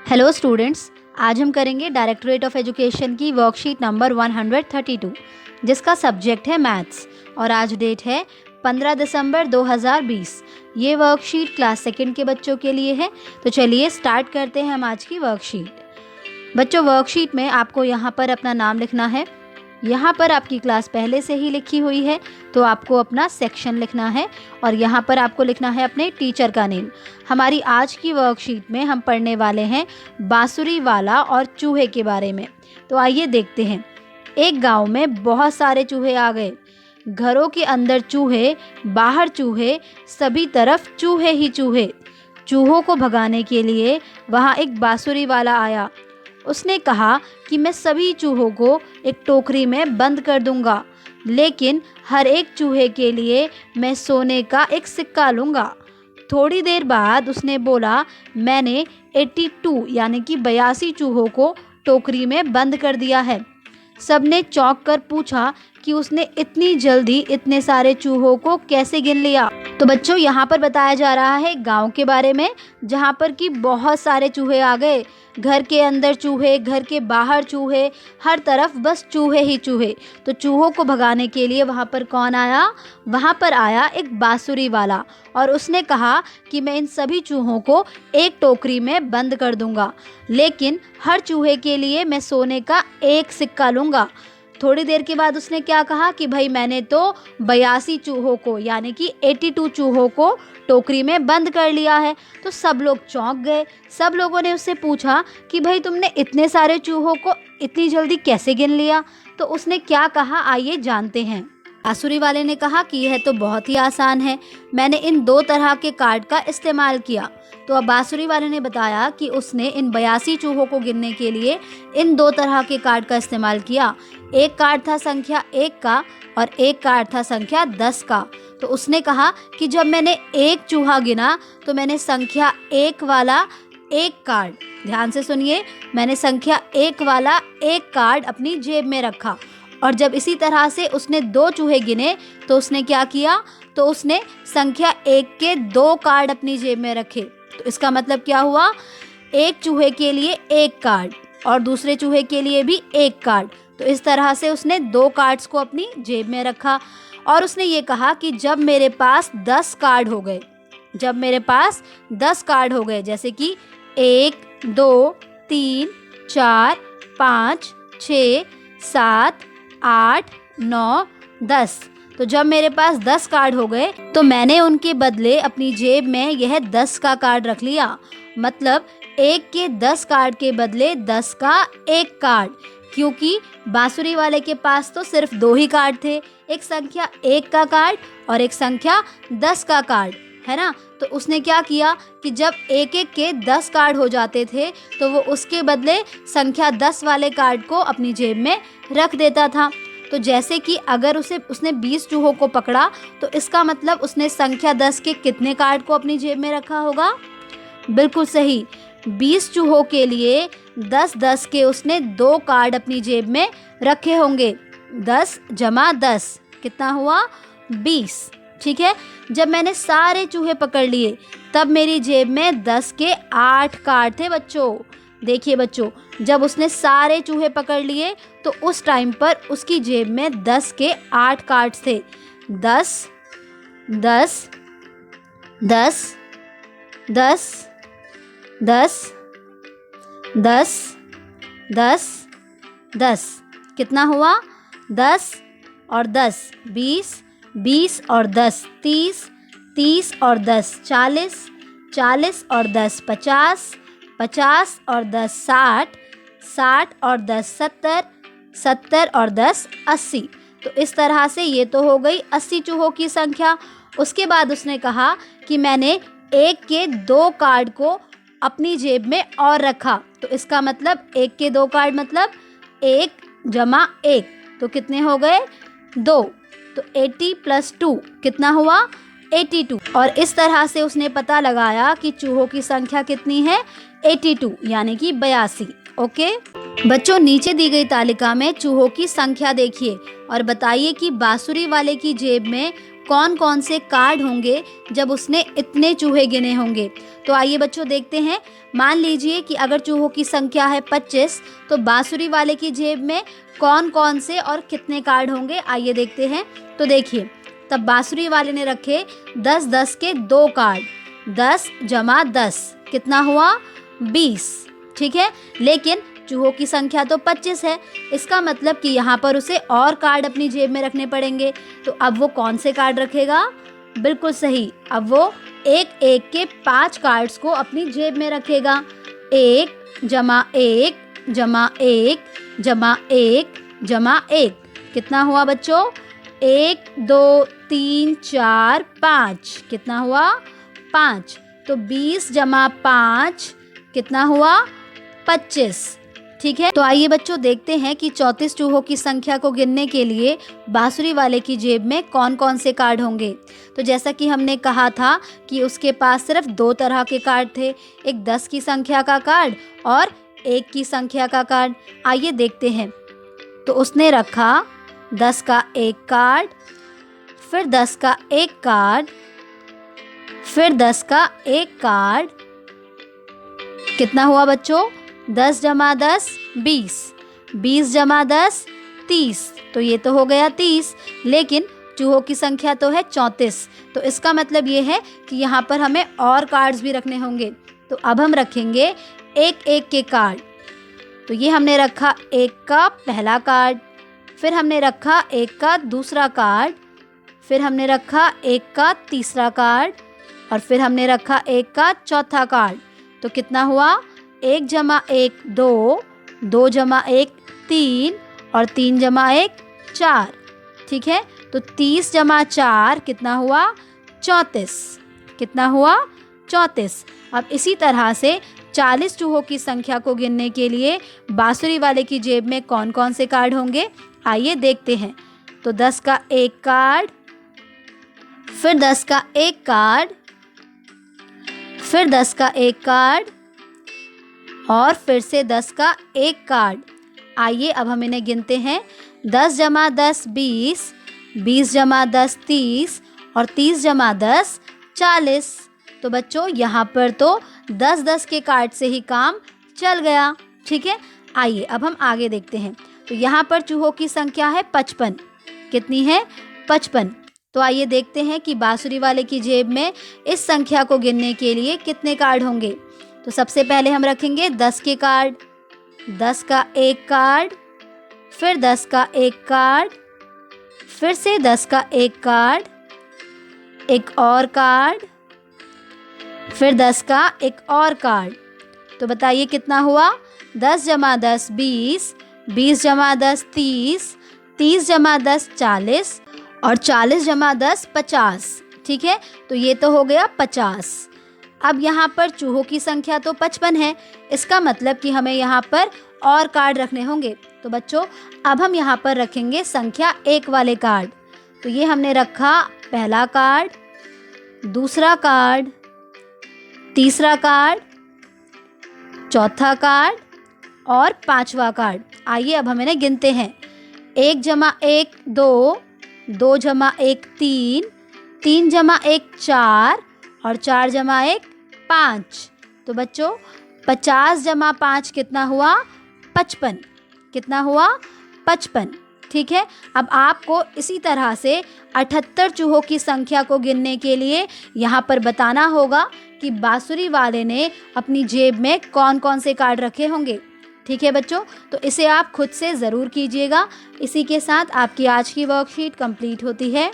Hello students, आज हम करेंगे डायरेक्टरेट ऑफ एजुकेशन की वर्कशीट नंबर 132 जिसका सब्जेक्ट है मैथ्स और आज डेट है 15 दिसंबर 2020। ये वर्कशीट क्लास सेकंड के बच्चों के लिए है। तो चलिए स्टार्ट करते हैं हम आज की वर्कशीट। बच्चों, वर्कशीट में आपको यहाँ पर अपना नाम लिखना है। यहाँ पर आपकी क्लास पहले से ही लिखी हुई है तो आपको अपना सेक्शन लिखना है और यहाँ पर आपको लिखना है अपने टीचर का नेम। हमारी आज की वर्कशीट में हम पढ़ने वाले हैं बांसुरी वाला और चूहे के बारे में। तो आइए देखते हैं। एक गांव में बहुत सारे चूहे आ गए। घरों के अंदर चूहे, बाहर चूहे, सभी तरफ चूहे ही चूहे। चूहों को भगाने के लिए वहाँ एक बांसुरी वाला आया। उसने कहा कि मैं सभी चूहों को एक टोकरी में बंद कर दूंगा, लेकिन हर एक चूहे के लिए मैं सोने का एक सिक्का लूँगा। थोड़ी देर बाद उसने बोला, मैंने 82 यानी कि 82 चूहों को टोकरी में बंद कर दिया है। सबने चौंक कर पूछा कि उसने इतनी जल्दी इतने सारे चूहों को कैसे गिन लिया। तो बच्चों, यहाँ पर बताया जा रहा है गांव के बारे में, जहाँ पर कि बहुत सारे चूहे आ गए। घर के अंदर चूहे, घर के बाहर चूहे, हर तरफ बस चूहे ही चूहे। तो चूहों को भगाने के लिए वहाँ पर कौन आया? वहाँ पर आया एक बांसुरी वाला और उसने कहा कि मैं इन सभी चूहों को एक टोकरी में बंद कर दूंगा, लेकिन हर चूहे के लिए मैं सोने का एक सिक्का लूँगा। थोड़ी देर के बाद उसने क्या कहा कि भाई मैंने तो 82 चूहों को यानी कि 82 चूहों को टोकरी में बंद कर लिया है। तो सब लोग चौंक गए। सब लोगों ने उससे पूछा कि भाई तुमने इतने सारे चूहों को इतनी जल्दी कैसे गिन लिया? तो उसने क्या कहा, आइए जानते हैं। बांसुरी वाले ने कहा कि यह तो बहुत ही आसान है, मैंने इन 2 तरह के कार्ड का इस्तेमाल किया। तो अब बांसुरी वाले ने बताया कि उसने इन 82 चूहों को गिनने के लिए इन 2 तरह के कार्ड का इस्तेमाल किया। एक कार्ड था संख्या 1 का और एक कार्ड था संख्या 10 का। तो उसने कहा कि जब मैंने एक चूहा गिना तो मैंने संख्या 1 वाला एक कार्ड, ध्यान से सुनिए, मैंने संख्या 1 वाला एक कार्ड अपनी जेब में रखा। और जब इसी तरह से उसने 2 चूहे गिने तो उसने क्या किया? तो उसने संख्या 1 के 2 कार्ड अपनी जेब में रखे। तो इसका मतलब क्या हुआ? एक चूहे के लिए एक कार्ड और दूसरे चूहे के लिए भी एक कार्ड। तो इस तरह से उसने 2 कार्ड्स को अपनी जेब में रखा और उसने ये कहा कि जब मेरे पास 10 कार्ड हो गए, जब मेरे पास 10 कार्ड हो गए, जैसे कि 1, 2, 3, 4, 5, 6, 7, 8, 9, 10, तो जब मेरे पास 10 कार्ड हो गए तो मैंने उनके बदले अपनी जेब में यह 10 का कार्ड रख लिया। मतलब 1 के 10 कार्ड के बदले 10 का एक कार्ड, क्योंकि बांसुरी वाले के पास तो सिर्फ 2 ही कार्ड थे, एक संख्या 1 का कार्ड और एक संख्या 10 का कार्ड, है ना। तो उसने क्या किया कि जब 1-1 के 10 कार्ड हो जाते थे तो वो उसके बदले संख्या 10 वाले कार्ड को अपनी जेब में रख देता था। तो जैसे कि अगर उसने 20 चूहों को पकड़ा तो इसका मतलब उसने संख्या 10 के कितने कार्ड को अपनी जेब में रखा होगा? बिल्कुल सही, 20 चूहों के लिए 10-10 के उसने 2 कार्ड अपनी जेब में रखे होंगे। 10 + 10 कितना हुआ? 20। ठीक है। जब मैंने सारे चूहे पकड़ लिए तब मेरी जेब में 10 के 8 कार्ड थे बच्चों। देखिए बच्चों, जब उसने सारे चूहे पकड़ लिए तो उस टाइम पर उसकी जेब में 10 के 8 कार्ड्स थे। 10 10 10 10 10 10 10 10 कितना हुआ? 10 और 10 20, 20 और 10 30, 30 और 10 40, 40 और 10 50, 50 और 10 60, 60 और 10 70, 70 और 10 80। तो इस तरह से ये तो हो गई 80 चूहों की संख्या। उसके बाद उसने कहा कि मैंने 1 के 2 कार्ड को अपनी जेब में और रखा। तो इसका मतलब 1 के 2 कार्ड मतलब 1 + 1, तो कितने हो गए? 2। तो 80 + 2 कितना हुआ? 82। और इस तरह से उसने पता लगाया कि चूहों की संख्या कितनी है? 82 यानी कि 82। ओके बच्चों, नीचे दी गई तालिका में चूहों की संख्या देखिए और बताइए कि बांसुरी वाले की जेब में कौन कौन से कार्ड होंगे जब उसने इतने चूहे गिने होंगे। तो आइए बच्चों देखते हैं। मान लीजिए कि अगर चूहों की संख्या है 25, तो बांसुरी वाले की जेब में कौन कौन से और कितने कार्ड होंगे, आइए देखते हैं। तो देखिए, तब बांसुरी वाले ने रखे 10-10 के 2 कार्ड। 10 जमा 10 कितना हुआ? 20। ठीक है, लेकिन चूहों की संख्या तो 25 है, इसका मतलब कि यहाँ पर उसे और कार्ड अपनी जेब में रखने पड़ेंगे। तो अब वो कौन से कार्ड रखेगा? बिल्कुल सही, अब वो एक एक के 5 कार्ड्स को अपनी जेब में रखेगा। 1 जमा 1 जमा 1 जमा 1 जमा 1 कितना हुआ बच्चों? 1 2 3 4 5 कितना हुआ? 5। तो 20 जमा 5 कितना हुआ? 25। ठीक है, तो आइए बच्चों देखते हैं कि 34 चूहों की संख्या को गिनने के लिए बांसुरी वाले की जेब में कौन कौन से कार्ड होंगे। तो जैसा कि हमने कहा था कि उसके पास सिर्फ 2 तरह के कार्ड थे, एक 10 की संख्या का कार्ड और 1 की संख्या का कार्ड। आइए देखते हैं। तो उसने रखा 10 का 1 कार्ड, फिर 10 का 1 कार्ड, फिर 10 का 1 कार्ड। कितना हुआ बच्चों? 10 जमा 10 20, 20 जमा 10 30। तो ये तो हो गया 30, लेकिन चूहों की संख्या तो है 34। तो इसका मतलब ये है कि यहाँ पर हमें और कार्ड्स भी रखने होंगे। तो अब हम रखेंगे एक एक के कार्ड। तो ये हमने रखा 1 का पहला कार्ड, फिर हमने रखा 1 का दूसरा कार्ड, फिर हमने रखा 1 का तीसरा कार्ड और फिर हमने रखा 1 का चौथा कार्ड। तो कितना हुआ? 1 जमा 1 2, 2 जमा 1 3 और 3 जमा 1 4। ठीक है, तो 30 जमा 4 कितना हुआ? 34। कितना हुआ? 34। अब इसी तरह से 40 चूहों की संख्या को गिनने के लिए बांसुरी वाले की जेब में कौन कौन से कार्ड होंगे, आइए देखते हैं। तो 10 का 1 कार्ड, फिर 10 का 1 कार्ड, फिर 10 का 1 कार्ड और फिर से 10 का 1 कार्ड। आइए अब हम इन्हें गिनते हैं। 10 जमा 10 20, 20 जमा 10 30 और 30 जमा 10 40। तो बच्चों यहाँ पर तो 10-10 के कार्ड से ही काम चल गया। ठीक है, आइए अब हम आगे देखते हैं। तो यहाँ पर चूहों की संख्या है 55। कितनी है? 55। तो आइए देखते हैं कि बांसुरी वाले की जेब में इस संख्या को गिनने के लिए कितने कार्ड होंगे। तो सबसे पहले हम रखेंगे 10 के कार्ड, 10 का 1 कार्ड, फिर 10 का 1 कार्ड, फिर से 10 का 1 कार्ड, एक और कार्ड, फिर 10 का एक और कार्ड। तो बताइए कितना हुआ? 10 जमा 10 20, 20 जमा 10 30, 30 जमा 10 40 और 40 जमा 10 50। ठीक है, तो ये तो हो गया 50। अब यहाँ पर चूहों की संख्या तो 55 है, इसका मतलब कि हमें यहाँ पर और कार्ड रखने होंगे। तो बच्चों अब हम यहाँ पर रखेंगे संख्या 1 वाले कार्ड। तो ये हमने रखा पहला कार्ड, दूसरा कार्ड, तीसरा कार्ड, चौथा कार्ड और 5वां कार्ड। आइए अब हम इन्हें गिनते हैं। 1 जमा 1 2, 2 जमा 1 3, 3 जमा 1 4 और 4 जमा 1 5। तो बच्चों 50 जमा 5 कितना हुआ? 55। कितना हुआ? 55। ठीक है, अब आपको इसी तरह से 78 चूहों की संख्या को गिनने के लिए यहाँ पर बताना होगा कि बांसुरी वाले ने अपनी जेब में कौन कौन से कार्ड रखे होंगे। ठीक है बच्चों, तो इसे आप खुद से ज़रूर कीजिएगा। इसी के साथ आपकी आज की वर्कशीट कंप्लीट होती है।